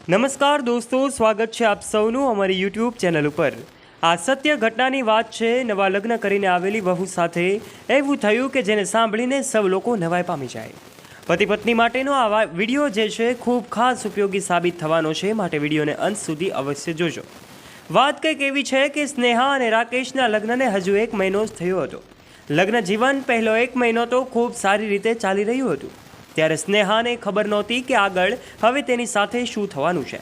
નમસ્કાર દોસ્તો, સ્વાગત છે આપ સૌનું અમારી યુટ્યુબ ચેનલ ઉપર। આ સત્ય ઘટનાની વાત છે। નવા લગ્ન કરીને આવેલી વહુ સાથે એવું થયું કે જેને સાંભળીને સૌ લોકો નવાઈ પામી જાય। પતિ પત્ની માટેનો આ વિડીયો જે છે ખૂબ ખાસ ઉપયોગી સાબિત થવાનો છે, માટે વિડીયોને અંત સુધી અવશ્ય જોજો। વાત કંઈક એવી છે કે સ્નેહા અને રાકેશના લગ્નને હજુ 1 મહિનો જ થયો હતો। લગ્ન જીવન પહેલો 1 મહિનો તો ખૂબ સારી રીતે ચાલી રહ્યું હતું, ત્યારે સ્નેહાને ખબર નહોતી કે આગળ હવે તેની સાથે શું થવાનું છે।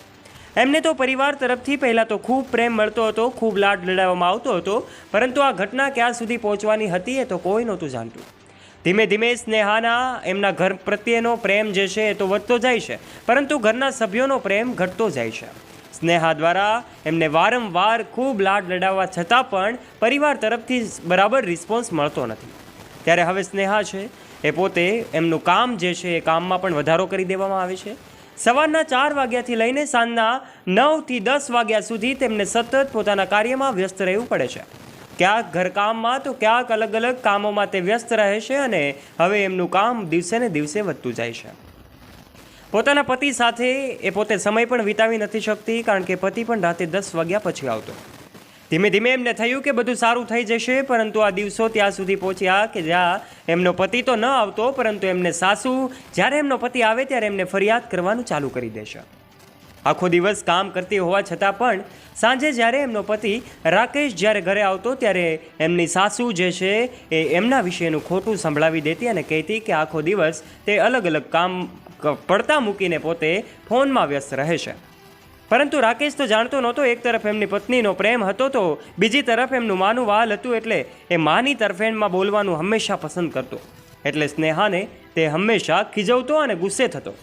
એમને તો પરિવાર તરફથી પહેલાં તો ખૂબ પ્રેમ મળતો હતો, ખૂબ લાડ લડાવવામાં આવતો હતો, પરંતુ આ ઘટના ક્યાં સુધી પહોંચવાની હતી એ તો કોઈ નહોતું જાણતું। ધીમે ધીમે સ્નેહાના એમના ઘર પ્રત્યેનો પ્રેમ જે છે એ તો વધતો જાય છે, પરંતુ ઘરના સભ્યોનો પ્રેમ ઘટતો જાય છે। સ્નેહા દ્વારા એમને વારંવાર ખૂબ લાડ લડાવવા છતાં પણ પરિવાર તરફથી બરાબર રિસ્પોન્સ મળતો નથી। ત્યારે હવે સ્નેહા છે એ પોતે એમનું કામ જે છે એ કામમાં પણ વધારો કરી દેવામાં આવે છે। સવારના 4 વાગ્યાથી લઈને સાંજના 9 થી 10 વાગ્યા સુધી તેમને સતત પોતાના કાર્યમાં વ્યસ્ત રહેવું પડે છે। ક્યાંક ઘરકામમાં તો ક્યાંક અલગ અલગ કામોમાં તે વ્યસ્ત રહે છે અને હવે એમનું કામ દિવસે ને દિવસે વધતું જાય છે। પોતાના પતિ સાથે એ પોતે સમય પણ વિતાવી નથી શકતી, કારણ કે પતિ પણ રાતે 10 વાગ્યા પછી આવતો। ધીમે ધીમે એમને થયું કે બધું સારું થઈ જશે, પરંતુ આ દિવસો ત્યાં સુધી પહોંચ્યા કે જ્યાં એમનો પતિ તો ન આવતો, પરંતુ એમને સાસુ જ્યારે એમનો પતિ આવે ત્યારે એમને ફરિયાદ કરવાનું ચાલુ કરી દેશે। આખો દિવસ કામ કરતી હોવા છતાં પણ સાંજે જ્યારે એમનો પતિ રાકેશ જ્યારે ઘરે આવતો ત્યારે એમની સાસુ જે છે એ એમના વિશેનું ખોટું સંભળાવી દેતી અને કહેતી કે આખો દિવસ તે અલગ અલગ કામ પડતા મૂકીને પોતે ફોનમાં વ્યસ્ત રહે છે। પરંતુ રાકેશ તો જાણતો નહોતો, એક તરફ એમની પત્નીનો પ્રેમ હતો તો બીજી તરફ એમનું માનું વાલ હતું, એટલે એ માની તરફેણમાં બોલવાનું હંમેશા પસંદ કરતો। એટલે સ્નેહાને તે હંમેશા ખીજવતો અને ગુસ્સે થતો,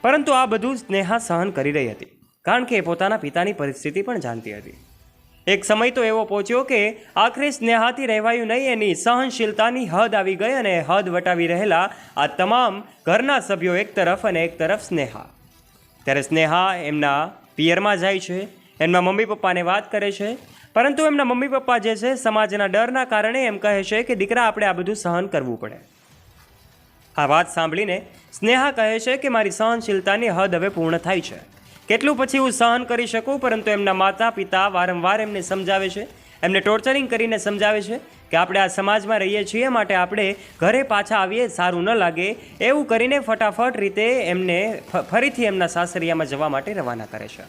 પરંતુ આ બધું સ્નેહા સહન કરી રહી હતી, કારણ કે એ પોતાના પિતાની પરિસ્થિતિ પણ જાણતી હતી। એક સમય તો એવો પહોંચ્યો કે આખરે સ્નેહાથી રહેવાયું નહીં, એની સહનશીલતાની હદ આવી ગઈ અને હદ વટાવી રહેલા આ તમામ ઘરના સભ્યો એક તરફ અને એક તરફ સ્નેહા। ત્યારે સ્નેહા એમના પિયરમાં જાય છે, એમના મમ્મી પપ્પાને વાત કરે છે, પરંતુ એમના મમ્મી પપ્પા જે છે સમાજના ડરના કારણે એમ કહે છે કે દીકરા, આપણે આ બધું સહન કરવું પડે। આ વાત સાંભળીને સ્નેહા કહે છે કે મારી સહનશીલતાની હદ હવે પૂર્ણ થાય છે, કેટલું પછી હું સહન કરી શકું। પરંતુ એમના માતા પિતા વારંવાર એમને સમજાવે છે, એમને ટોર્ચરિંગ કરીને સમજાવે છે કે આપણે આ સમાજમાં રહીએ છીએ, માટે આપણે ઘરે પાછા આવીએ સારું ન લાગે, એવું કરીને ફટાફટ રીતે એમને ફરીથી એમના સાસરિયામાં જવા માટે રવાના કરે છે।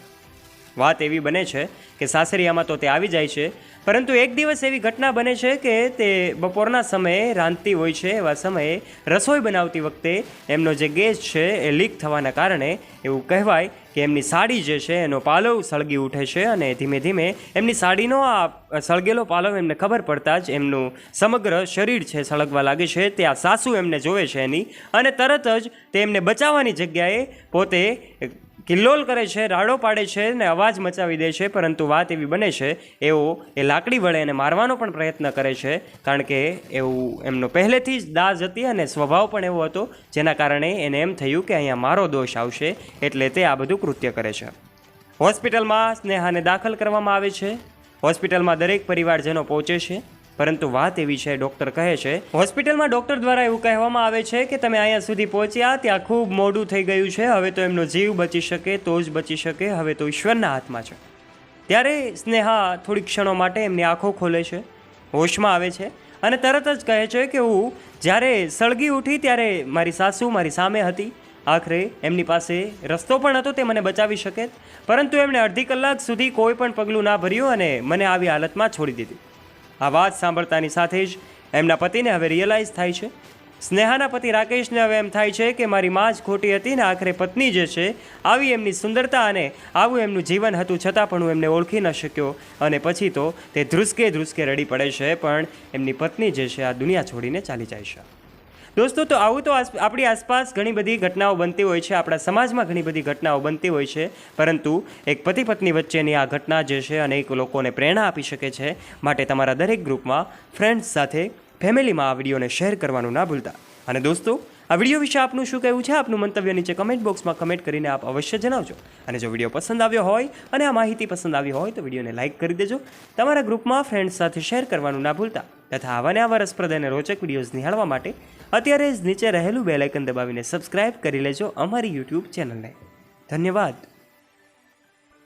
વાત એવી બને છે કે સાસરિયામાં તો તે આવી જાય છે, પરંતુ એક દિવસ એવી ઘટના બને છે કે તે બપોરના સમયે રાંધતી હોય છે, એવા સમયે રસોઈ બનાવતી વખતે એમનો જે ગેસ છે એ લીક થવાના કારણે એવું કહેવાય કે એમની સાડી જે છે એનો પાલવ સળગી ઉઠે છે, અને ધીમે ધીમે એમની સાડીનો આ સળગેલો પાલવ એમને ખબર પડતા જ એમનું સમગ્ર શરીર છે સળગવા લાગે છે। ત્યાં સાસુ એમને જોવે છે એની, અને તરત જ તે એમને બચાવવાની જગ્યાએ પોતે કિલ્લોલ કરે છે, રાડો પાડે છે ને અવાજ મચાવી દે છે। પરંતુ વાત એવી બને છે એવો એ લાકડી વડે એને મારવાનો પણ પ્રયત્ન કરે છે, કારણ કે એવું એમનો પહેલેથી જ દાજ હતી અને સ્વભાવ પણ એવો હતો, જેના કારણે એને એમ થયું કે અહીંયા મારો દોષ આવશે, એટલે તે આ બધું કૃત્ય કરે છે। હોસ્પિટલમાં સ્નેહાને દાખલ કરવામાં આવે છે। હોસ્પિટલમાં દરેક પરિવારજનો પહોંચે છે, પરંતુ વાત એવી છે, ડૉક્ટર કહે છે, હોસ્પિટલમાં ડૉક્ટર દ્વારા એવું કહેવામાં આવે છે કે તમે અહીંયા સુધી પહોંચ્યા, ત્યાં ખૂબ મોડું થઈ ગયું છે, હવે તો એમનો જીવ બચી શકે તો જ બચી શકે, હવે તો ઈશ્વરના હાથમાં છે। ત્યારે સ્નેહા થોડી ક્ષણો માટે એમની આંખો ખોલે છે, હોશમાં આવે છે અને તરત જ કહે છે કે હું જ્યારે સળગી ઉઠી ત્યારે મારી સાસુ મારી સામે હતી, આખરે એમની પાસે રસ્તો પણ હતો તે મને બચાવી શકે, પરંતુ એમણે અડધી કલાક સુધી કોઈ પણ પગલું ના ભર્યું અને મને આવી હાલતમાં છોડી દીધી। આ વાત સાંભળતાની સાથે જ એમના પતિને હવે રિયલાઇઝ થાય છે। સ્નેહાના પતિ રાકેશને હવે એમ થાય છે કે મારી માં જ ખોટી હતી ને આખરે પત્ની જે છે આવી એમની સુંદરતા અને આવું એમનું જીવન હતું છતાં પણ હું એમને ઓળખી ન શક્યો, અને પછી તો તે ધ્રુસકે રડી પડે છે, પણ એમની પત્ની જે છે આ દુનિયા છોડીને ચાલી જાય છે। દોસ્તો, તો આવું તો આપણી આસપાસ ઘણી બધી ઘટનાઓ બનતી હોય છે, આપણા સમાજમાં ઘણી બધી ઘટનાઓ બનતી હોય છે, પરંતુ એક પતિ પત્ની વચ્ચેની આ ઘટના જે છે અનેક લોકોને પ્રેરણા આપી શકે છે। માટે તમારા દરેક ગ્રુપમાં, ફ્રેન્ડ્સ સાથે, ફેમિલીમાં આ વિડીયોને શેર કરવાનું ના ભૂલતા। અને દોસ્તો, આ વિડીયો વિશે આપનું શું કહેવું છે, આપનું મંતવ્ય નીચે કમેન્ટ બોક્સમાં કમેન્ટ કરીને આપ અવશ્ય જણાવજો। અને જો વિડીયો પસંદ આવ્યો હોય અને આ માહિતી પસંદ આવી હોય તો વિડીયોને લાઇક કરી દેજો, તમારા ગ્રુપમાં ફ્રેન્ડ્સ સાથે શેર કરવાનું ના ભૂલતા। તથા આવા ને આવા રસપ્રદ અને રોચક વિડીયોઝ નિહાળવા માટે અત્યારે જ નીચે રહેલું બેલ આઇકન દબાવીને સબસ્ક્રાઇબ કરી લેજો અમારી યુટ્યુબ ચેનલને। ધન્યવાદ।